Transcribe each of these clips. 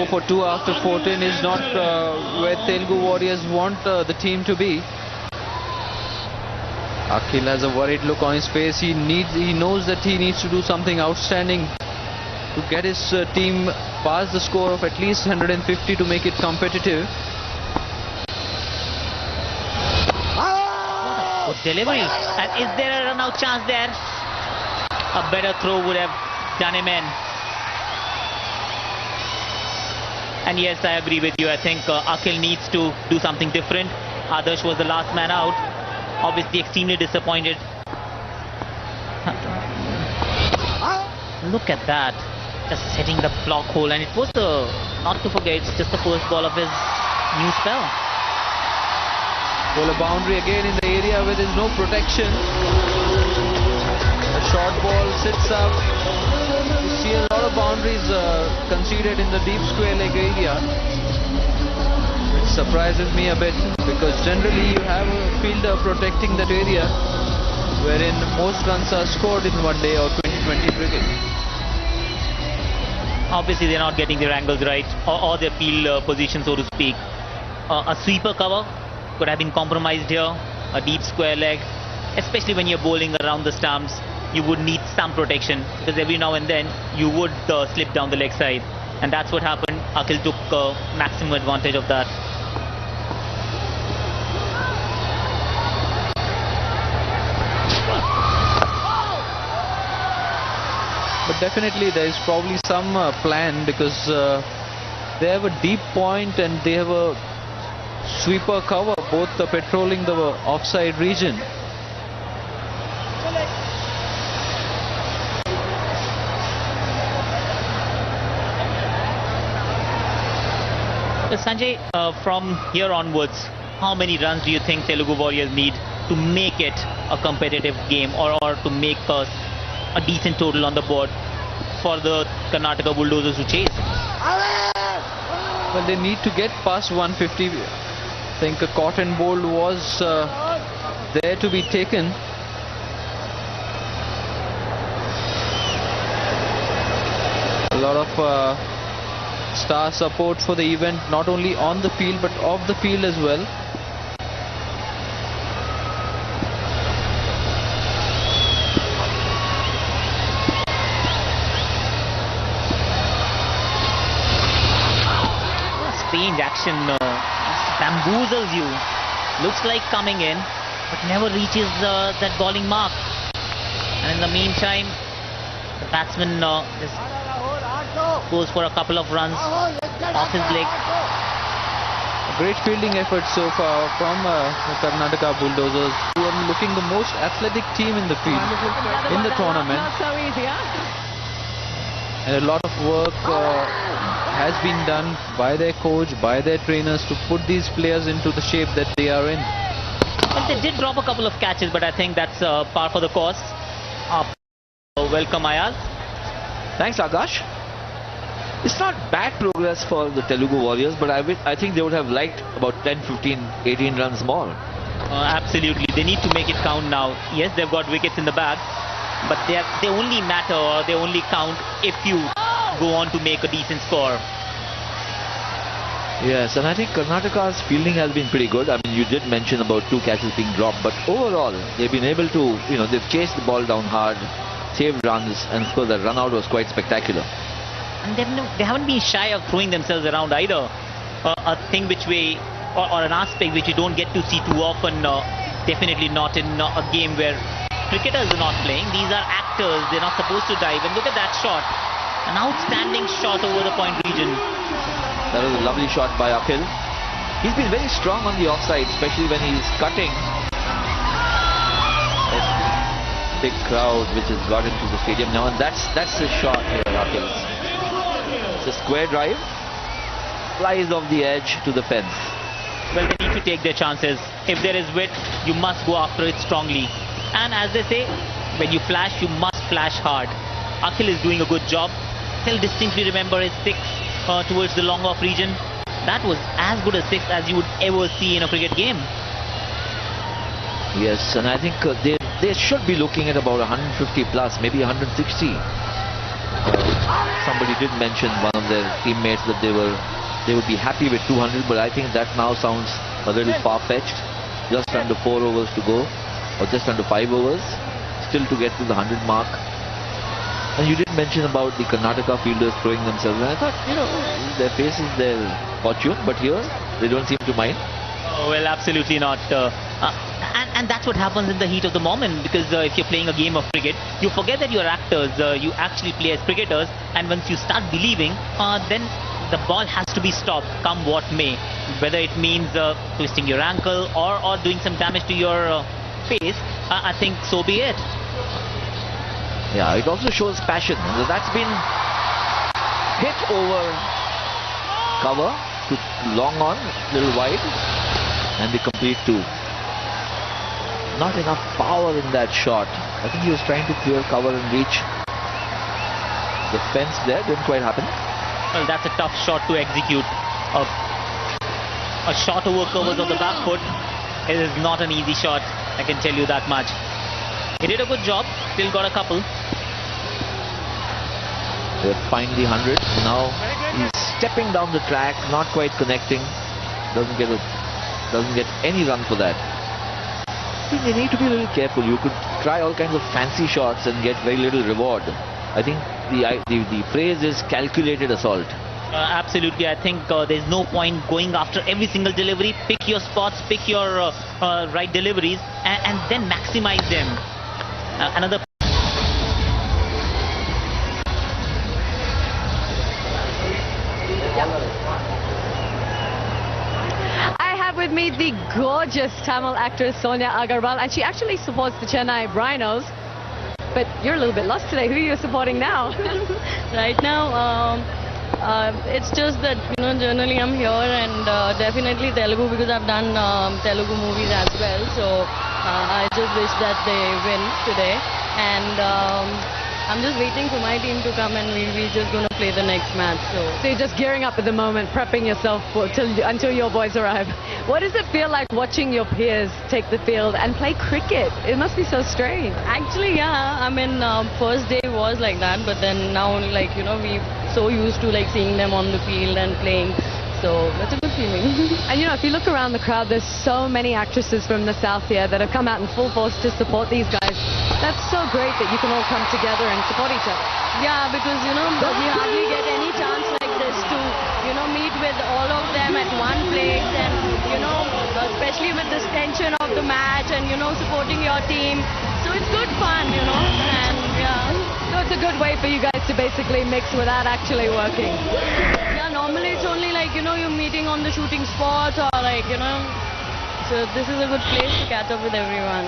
4 for 2 after 14 is not where Telugu Warriors want the team to be. Akhil has a worried look on his face. He knows that he needs to do something outstanding to get his team past the score of at least 150 to make it competitive. Good delivery. And is there a run out chance there? A better throw would have done him in. And yes, I agree with you. I think Akhil needs to do something different. Adarsh was the last man out. Obviously extremely disappointed. Look at that. Just setting the block hole. And it was not to forget, it's just the first ball of his new spell. Well, a boundary again in the area where there's no protection. A short ball sits up. You see a lot of boundaries conceded in the deep square leg area. It surprises me a bit because generally you have a fielder protecting that area wherein most runs are scored in one day or 20-20 cricket. Obviously they're not getting their angles right or their field position, so to speak. A sweeper cover could have been compromised here. A deep square leg, especially when you're bowling around the stumps, you would need some protection because every now and then you would slip down the leg side, and that's what happened. Akhil took maximum advantage of that. But definitely there is probably some plan because they have a deep point and they have a sweeper cover, both patrolling the offside region. Sanjay, from here onwards, how many runs do you think Telugu Warriors need to make it a competitive game or to make a decent total on the board for the Karnataka Bulldozers to chase? Well, they need to get past 150. I think a cotton bowl was there to be taken. A lot of star support for the event, not only on the field but off the field as well. Strange action, bamboozles you. Looks like coming in, but never reaches that bowling mark. And in the meantime, the batsman just goes for a couple of runs off his leg. A great fielding effort so far from the Karnataka Bulldozers, who are looking the most athletic team in the field in the tournament. And a lot of work has been done by their coach, by their trainers to put these players into the shape that they are in. Well, they did drop a couple of catches, but I think that's par for the course. Welcome, Ayaz. Thanks, Akash. It's not bad progress for the Telugu Warriors, but I think they would have liked about 10, 15, 18 runs more. Absolutely. They need to make it count now. Yes, they've got wickets in the bag, but they only matter or they only count if you go on to make a decent score. Yes, and I think Karnataka's fielding has been pretty good. I mean, you did mention about 2 catches being dropped, but overall, they've been able to, they've chased the ball down hard, saved runs, and of course, the run out was quite spectacular. And they haven't been shy of throwing themselves around either. A thing which or an aspect which you don't get to see too often, definitely not in a game where cricketers are not playing. These are actors, they're not supposed to dive. And look at that shot. An outstanding shot over the point region. That was a lovely shot by Akhil. He's been very strong on the offside, especially when he's cutting. That big crowd which has got into the stadium now, and that's the shot here, Akhil. It's a square drive, flies off the edge to the fence. Well, they need to take their chances. If there is width, you must go after it strongly. And as they say, when you flash, you must flash hard. Akhil is doing a good job. Still distinctly remember his 6 towards the long off region. That was as good a 6 as you would ever see in a cricket game. Yes, and I think they should be looking at about 150 plus, maybe 160. Somebody did mention, one of their teammates, that they would be happy with 200, but I think that now sounds a little far-fetched. Just under 4 overs to go, or just under 5 overs, still to get to the 100 mark. And you did mention about the Karnataka fielders throwing themselves, and I thought, their face is their fortune, but here they don't seem to mind. Oh, well, absolutely not. And that's what happens in the heat of the moment, because if you're playing a game of cricket, you forget that you're actors, you actually play as cricketers, and once you start believing, then the ball has to be stopped, come what may. Whether it means twisting your ankle or doing some damage to your face, I think so be it. Yeah, it also shows passion. That's been hit over cover, to long on, little wide, and the complete 2. Not enough power in that shot. I think he was trying to clear cover and reach the fence there. Didn't quite happen. Well, that's a tough shot to execute. A shot over covers of the back foot. It is not an easy shot, I can tell you that much. He did a good job, still got a couple. They find the 100. Now he's stepping down the track, not quite connecting. Doesn't get any run for that. I think they need to be a little careful. You could try all kinds of fancy shots and get very little reward. I think the phrase is calculated assault. Absolutely, I think there's no point going after every single delivery. Pick your spots, pick your right deliveries, and then maximize them. Another. With me the gorgeous Tamil actress Sonia Agarwal, and she actually supports the Chennai Rhinos. But you're a little bit lost today. Who are you supporting now? Right now, it's just that generally I'm here, and definitely Telugu, because I've done Telugu movies as well. So I just wish that they win today, and I'm just waiting for my team to come, and we're just going to play the next match. So you're just gearing up at the moment, prepping yourself until your boys arrive. What does it feel like watching your peers take the field and play cricket? It must be so strange. Actually, yeah, I mean, first day was like that, but then now, we so used to seeing them on the field and playing. So that's a good feeling. And if you look around the crowd, there's so many actresses from the south here that have come out in full force to support these guys. That's so great that you can all come together and support each other. Yeah, because we hardly get any chance like this to meet with all of them at one place, and especially with this tension of the match, and supporting your team. So it's good fun, and yeah. So it's a good way for you guys to basically mix without actually working. Yeah, normally it's only you're meeting on the shooting spot, or so this is a good place to catch up with everyone.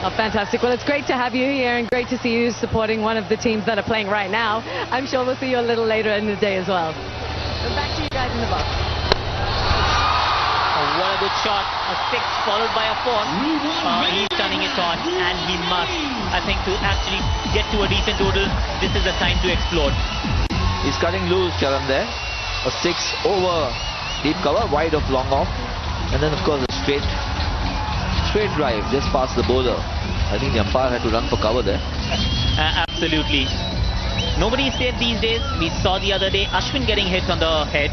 Oh, fantastic. Well, it's great to have you here, and great to see you supporting one of the teams that are playing right now. I'm sure we'll see you a little later in the day as well. So back to you guys in the box. Oh, what a good shot. A 6 followed by a 4. He's turning it on, and he must. I think to actually get to a decent total, this is the time to explode. He's cutting loose, Charan, there. A 6 over deep cover, wide of long off. And then, of course, a straight drive just past the bowler. I think the umpire had to run for cover there. Absolutely. Nobody is safe these days. We saw the other day Ashwin getting hit on the head,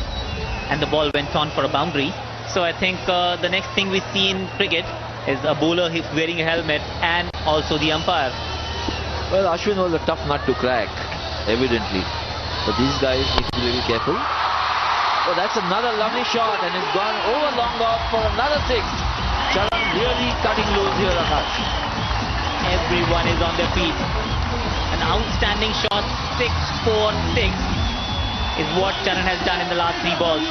and the ball went on for a boundary. So I think the next thing we see in cricket is a bowler wearing a helmet, and also the umpire. Well, Ashwin was a tough nut to crack, evidently. But these guys need to be a little careful. Oh, that's another lovely shot, and it's gone over long off for another 6. Charan really cutting loose here, Akash. Everyone is on their feet. An outstanding shot, 6-4-6 is what Charan has done in the last 3 balls.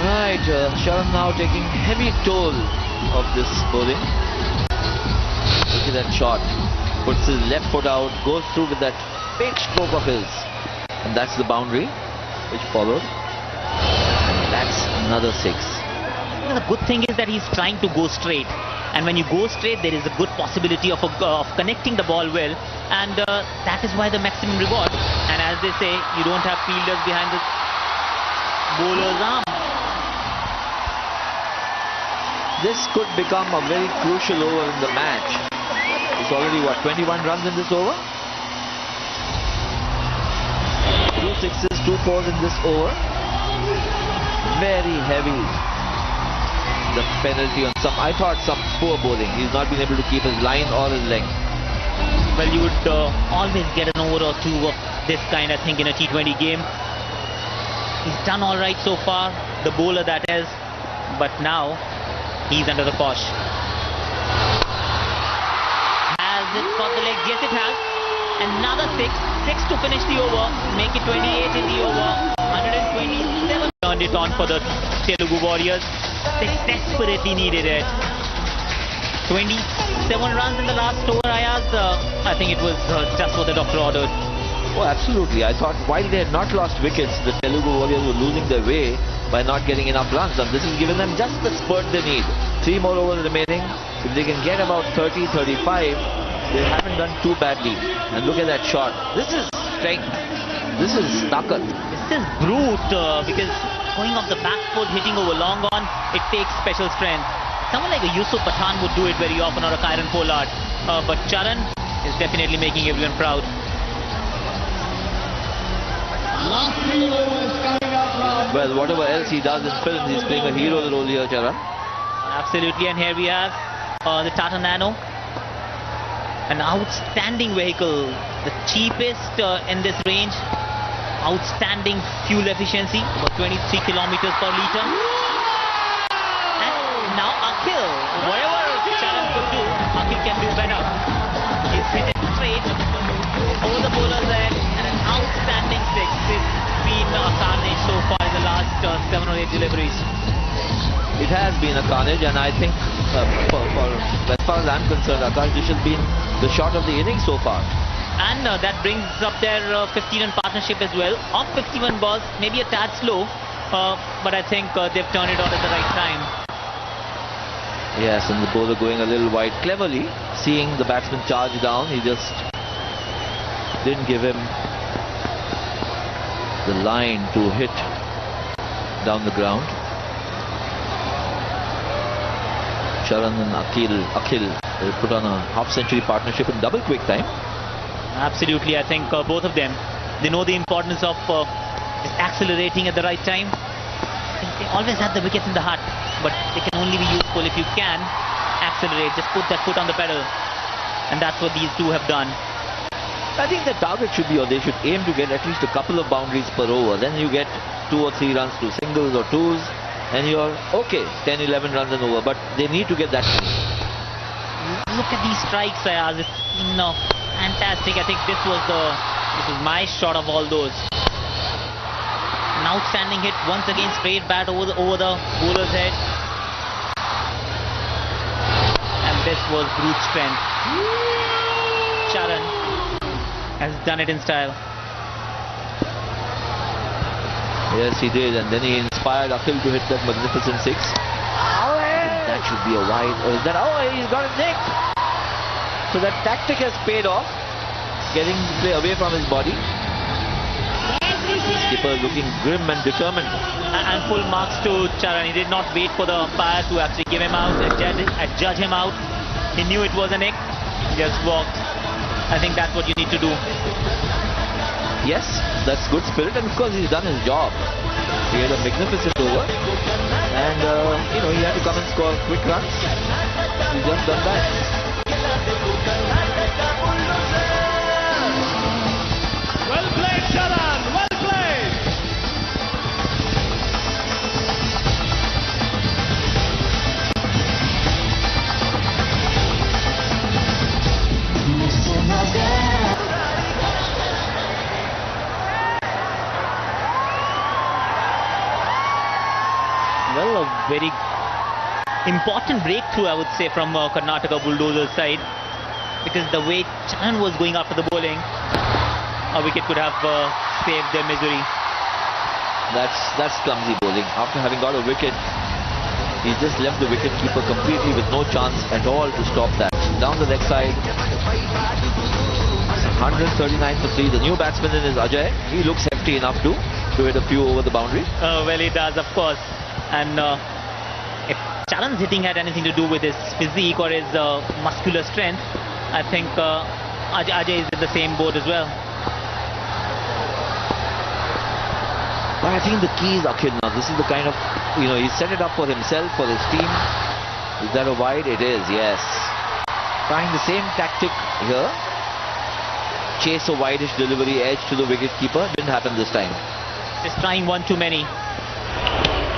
Right, Charan now taking heavy toll of this bowling. Look at that shot. Puts his left foot out, goes through with that big stroke of his. And that's the boundary which followed. That's another 6. The good thing is that he's trying to go straight. And when you go straight, there is a good possibility of connecting the ball well. And that is why the maximum reward. And as they say, you don't have fielders behind the bowler's arm. This could become a very crucial over in the match. It's already, 21 runs in this over? sixes, 2 fours in this over. Very heavy. The penalty on some, I thought some poor bowling. He's not been able to keep his line or his length. Well, you would always get an over or two of this kind, I think, in a T20 game. He's done all right so far, the bowler that is, but now he's under the cosh. Has it got the legs? Yes, it has. Another 6 to finish the over, make it 28 in the over, 127. Turned it on for the Telugu Warriors. They desperately needed it. 27 runs in the last over, Ayaz. I think it was just what the doctor ordered. Oh, absolutely. I thought while they had not lost wickets, the Telugu Warriors were losing their way by not getting enough runs. And this has given them just the spurt they need. 3 more overs remaining. If they can get about 30, 35, they haven't done too badly. And look at that shot. This is strength. This is takat. This is brute because going off the back foot, hitting over long on, it takes special strength. Someone like a Yusuf Pathan would do it very often, or a Kyron Pollard. But Charan is definitely making everyone proud. Well, whatever else he does in films, he's playing a hero role here, Charan. Absolutely, and here we have the Tata Nano. An outstanding vehicle, the cheapest in this range. Outstanding fuel efficiency, about 23 kilometers per litre. And now Akhil, whatever Charan could do, Akhil can do better. He's hit it straight over the bowler's head, and an outstanding 6. It's been a carnage so far in the last 7 or 8 deliveries. It has been a carnage, and I think as far as I'm concerned, Akash, this has been the shot of the innings so far. And that brings up their 15-run partnership as well. Off 51 balls, maybe a tad slow, but I think they've turned it on at the right time. Yes, and the bowler going a little wide cleverly, seeing the batsman charge down. He just didn't give him the line to hit down the ground. Charan and Akhil will put on a half-century partnership in double quick time. Absolutely, I think both of them, they know the importance of just accelerating at the right time. I think they always have the wickets in the heart, but they can only be useful if you can accelerate, just put that foot on the pedal. And that's what these two have done. I think the target should be, or they should aim to get at least a couple of boundaries per over. Then you get 2 or 3 runs to singles or twos, and you're okay, 10, 11 runs an over, but they need to get that. Look at these strikes, Ayaz. It's fantastic. I think this was my shot of all those. An outstanding hit once again, straight bat over the bowler's head. And this was brute strength. Charan has done it in style. Yes, he did, and then he inspired Akhil to hit that magnificent 6. That should be a wide. Or is that? Oh, he's got it nicked. So that tactic has paid off, getting the play away from his body. The skipper looking grim and determined. And full marks to Charan. He did not wait for the umpire to actually give him out and judge him out. He knew it was a nick. He just walked. I think that's what you need to do. Yes, that's good spirit, and of course he's done his job. He had a magnificent over, and he had to come and score quick runs. He's just done that. Well played, Charan. Well played. Well, a very important breakthrough, I would say, from Karnataka Bulldozers side, because the way Charan was going after the bowling, a wicket could have saved their misery. That's clumsy bowling. After having got a wicket, he just left the wicket keeper completely with no chance at all to stop that. Down the leg side, 139 for 3. The new batsman in is Ajay. He looks hefty enough to hit a few over the boundary. Well, he does, of course. And if Charan's hitting had anything to do with his physique or his muscular strength, I think Ajay is in the same boat as well. I think the key is Akhil now. This is the kind of, he set it up for himself, for his team. Is that a wide? It is, yes. Trying the same tactic here. Chase a wideish delivery, edge to the wicket keeper. Didn't happen this time. Just trying one too many.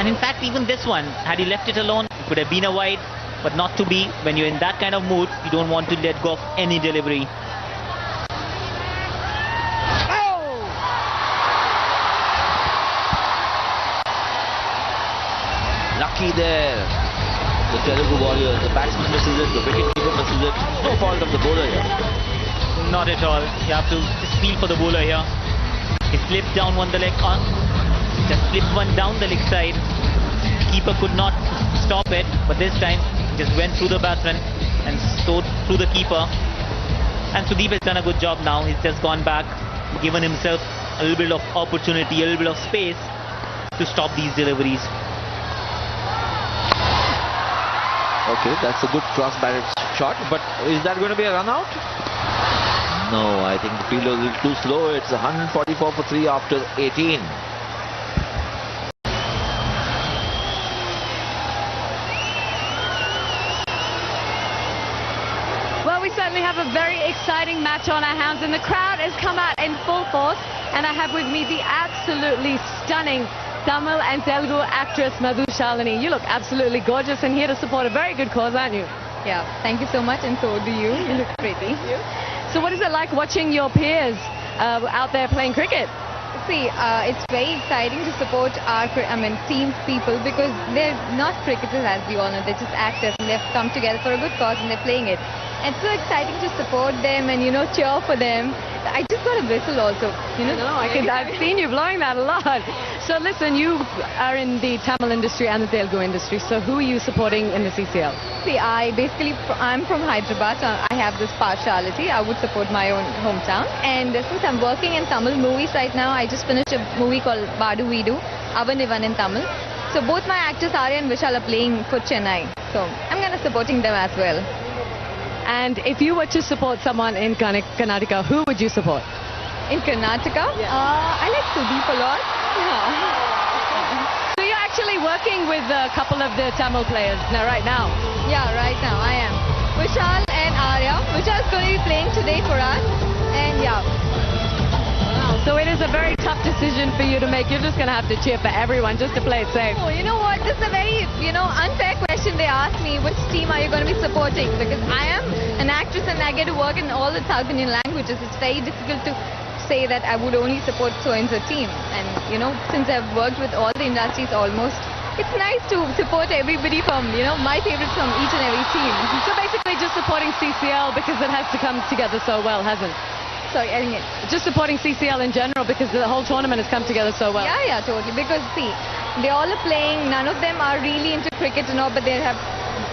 And in fact, even this one, had he left it alone, it could have been a wide, but not to be. When you're in that kind of mood, you don't want to let go of any delivery. Lucky there. The Telugu Warriors. The batsman misses it, the wicketkeeper misses it. No fault of the bowler here. Not at all. You have to just feel for the bowler here. He slipped down one the leg on. Just slipped one down the leg side. Keeper could not stop it, but this time just went through the batsman and so through the keeper. And Sudeep has done a good job now. He's just gone back, given himself a little bit of opportunity, a little bit of space to stop these deliveries. Okay, that's a good cross-batted shot, but is that going to be a run out? No, I think the fielder is a little too slow. It's 144 for 3 after 18. Well, we certainly have a very exciting match on our hands, and the crowd has come out in full force. And I have with me the absolutely stunning Tamil and Telugu actress Madhu Shalini. You look absolutely gorgeous and here to support a very good cause, aren't you? Yeah, thank you so much, and so do you. You look pretty. So what is it like watching your peers out there playing cricket? See, it's very exciting to support our, team people, because they're not cricketers, as we all know. They're just actors, and they've come together for a good cause and they're playing it. And it's so exciting to support them and, cheer for them. I just got a whistle also, I've seen you blowing that a lot. So listen, you are in the Tamil industry and the Telugu industry. So who are you supporting in the CCL? See, I'm from Hyderabad, so I have this partiality. I would support my own hometown. And since I'm working in Tamil movies right now, I just finished a movie called Vadu Vidu, Avanivan in Tamil. So both my actors, Arya and Vishal, are playing for Chennai. So I'm going to supporting them as well. And if you were to support someone in Karnataka, who would you support? In Karnataka? I like Sudeep a lot. So you're actually working with a couple of the Tamil players right now? Yeah, right now I am. Vishal and Arya. Vishal is going to be playing today for us. And yeah. So it is a very tough decision for you to make. You're just going to have to cheer for everyone just to play it safe. Oh, you know what? This is a very, unfair question they asked me. Which team are you going to be supporting? Because I am an actress and I get to work in all the South Indian languages. It's very difficult to say that I would only support so-and-so team. And, since I've worked with all the industries almost, it's nice to support everybody from, my favorites from each and every team. So basically just supporting CCL because it has to come together so well, hasn't it? Sorry, I didn't get... Just supporting CCL in general because the whole tournament has come together so well. Yeah, totally. Because, see, they all are playing. None of them are really into cricket and all, but they have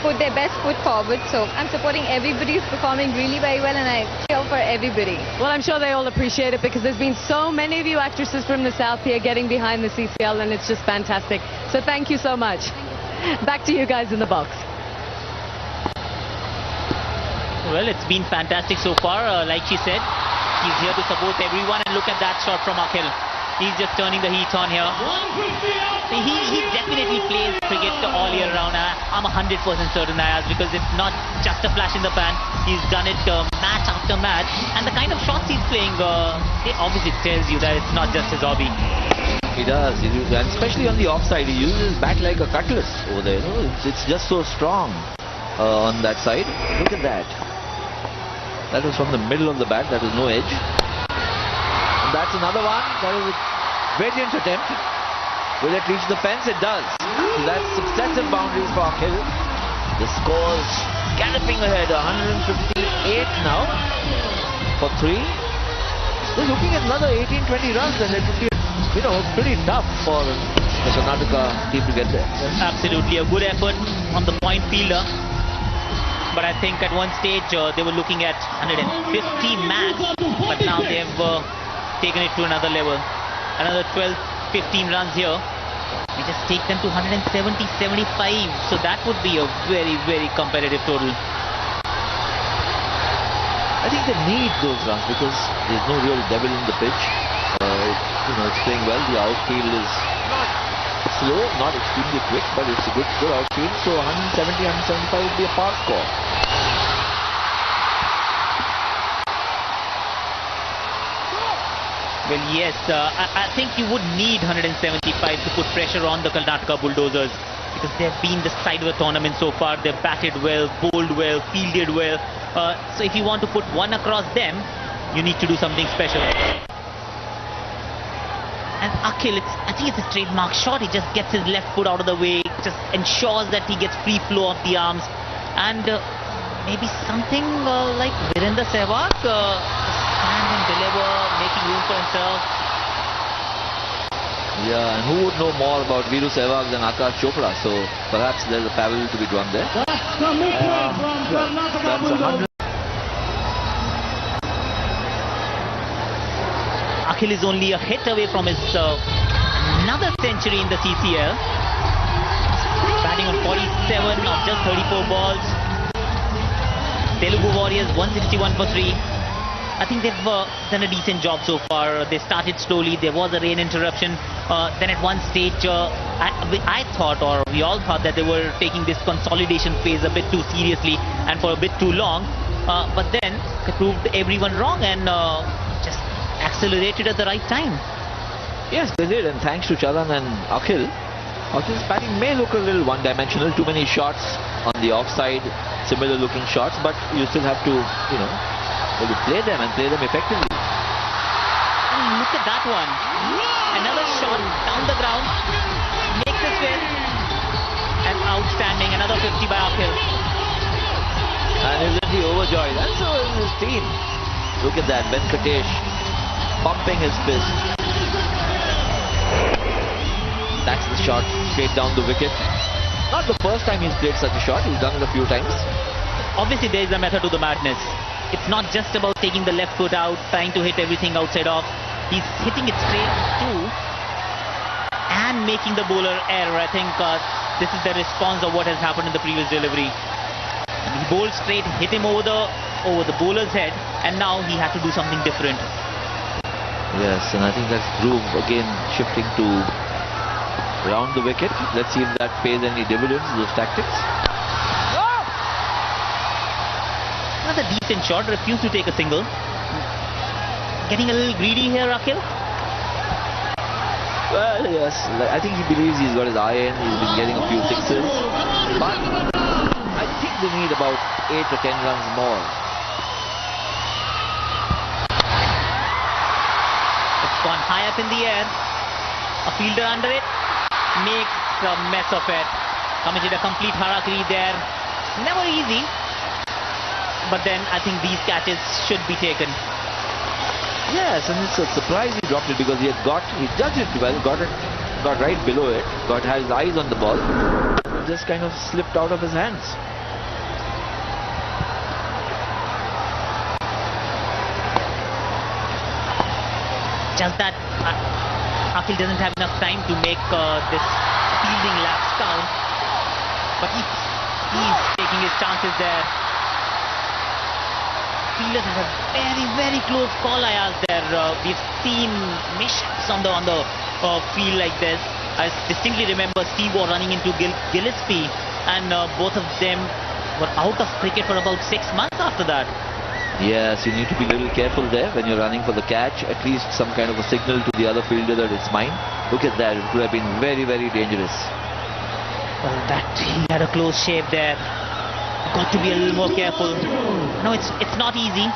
put their best foot forward. So I'm supporting everybody who's performing really very well, and I cheer for everybody. Well, I'm sure they all appreciate it because there's been so many of you actresses from the South here getting behind the CCL, and it's just fantastic. So thank you so much. Back to you guys in the box. Well, it's been fantastic so far, like she said. He's here to support everyone, and look at that shot from Akhil. He's just turning the heat on here. He definitely plays cricket all year round. I'm 100% certain, Ayaz, because it's not just a flash in the pan. He's done it match after match, and the kind of shots he's playing, it obviously tells you that it's not just his hobby. He does, and especially on the offside, he uses his bat like a cutlass over there. It's just so strong on that side. Look at that. That was from the middle of the bat. That was no edge. And that's another one. That was a brilliant attempt. Will it reach the fence? It does. So that's successive boundaries for Akhil. The score's galloping ahead. 158 now for 3. They're looking at another 18-20 runs, and it would be, pretty tough for the Karnataka team to get there. Absolutely a good effort on the point fielder. But I think at one stage they were looking at 150 max, but now they have taken it to another level. Another 12-15 runs here. We just take them to 170-75. So that would be a very, very competitive total. I think they need those runs because there's no real devil in the pitch. It's playing well. The outfield is Slow, not extremely quick, but it's a good outfield. So 170, 175 would be a par score. Well, yes, I think you would need 175 to put pressure on the Karnataka Bulldozers, because they've been the side of the tournament so far. They've batted well, bowled well, fielded well. So if you want to put one across them, you need to do something special. And Akhil, I think it's a trademark shot. He just gets his left foot out of the way, just ensures that he gets free flow of the arms. And maybe something like Virendra Sehwag, stand and deliver, making room for himself. Yeah, and who would know more about Viru Sehwag than Akash Chopra? So perhaps there's a parallel to be drawn there. That's the mid-range from Karnataka Bulldozers. Akhil is only a hit away from his another century in the CCL. Batting on 47 of just 34 balls. Telugu Warriors 161 for 3. I think they've done a decent job so far. They started slowly. There was a rain interruption. Then at one stage, I thought, or we all thought, that they were taking this consolidation phase a bit too seriously and for a bit too long. But then they proved everyone wrong and just accelerated at the right time. Yes, they did, and thanks to Charan and Akhil, Akhil's batting may look a little one-dimensional. Too many shots on the offside, similar-looking shots, but you still have to, maybe play them and play them effectively. Look at that one. Another shot down the ground, makes it win, and outstanding. Another 50 by Akhil. And isn't he overjoyed? And so is his team. Look at that, Venkatesh pumping his fist. That's the shot straight down the wicket. Not the first time he's played such a shot, he's done it a few times. Obviously there is a method to the madness. It's not just about taking the left foot out, trying to hit everything outside off. He's hitting it straight too and making the bowler err. I think this is the response of what has happened in the previous delivery. He bowled straight, hit him over the bowler's head, and now he had to do something different. Yes, and I think that's Dhruv again shifting to round the wicket. Let's see if that pays any dividends, those tactics. Another decent shot, refused to take a single. Getting a little greedy here, Akhil? Well, yes, I think he believes he's got his eye in, he's been getting a few sixes. But I think they need about 8 or 10 runs more. It's gone high up in the air. A fielder under it makes a mess of it. Coming to the complete harakiri there. Never easy. But then I think these catches should be taken. Yes, and it's a surprise he dropped it, because he judged it well, got right below it, had his eyes on the ball, it just kind of slipped out of his hands. Just that Akhil doesn't have enough time to make this fielding laps count, but he's taking his chances there. Fielders have a very, very close call, I asked there. We've seen mishaps on the field like this. I distinctly remember Steve Waugh running into Gillespie, and both of them were out of cricket for about 6 months after that. Yes, you need to be a little careful there when you're running for the catch. At least some kind of a signal to the other fielder that it's mine. Look at that, it could have been very, very dangerous. Well, he had a close shave there. Got to be a little more careful. No, it's not easy,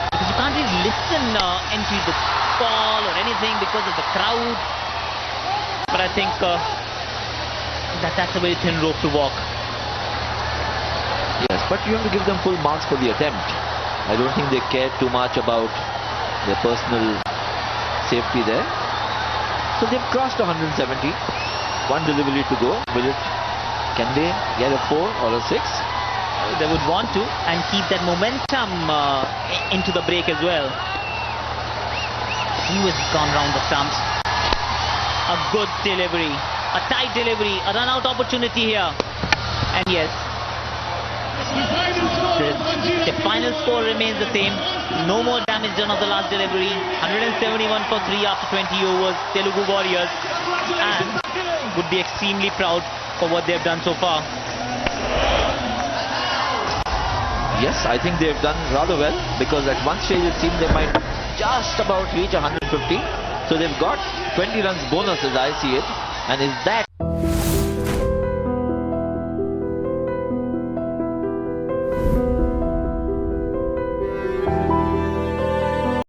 because you can't really listen into the call or anything because of the crowd. But I think that's a very thin rope to walk. Yes, but you have to give them full marks for the attempt. I don't think they care too much about their personal safety there. So they've crossed 170. One delivery to go. Can they get a 4 or a 6? They would want to, and keep that momentum into the break as well. He was gone round the stumps. A good delivery, a tight delivery, a run out opportunity here. And yes, Deciding score basis. The final score remains the same. No more damage done on the last delivery. 171 for 3 after 20 overs. Telugu Warriors, and would be extremely proud for what they've done so far. Yes, I think they've done rather well, because at one stage it seemed they might just about reach 150. So they've got 20 runs bonus as I see it. And is that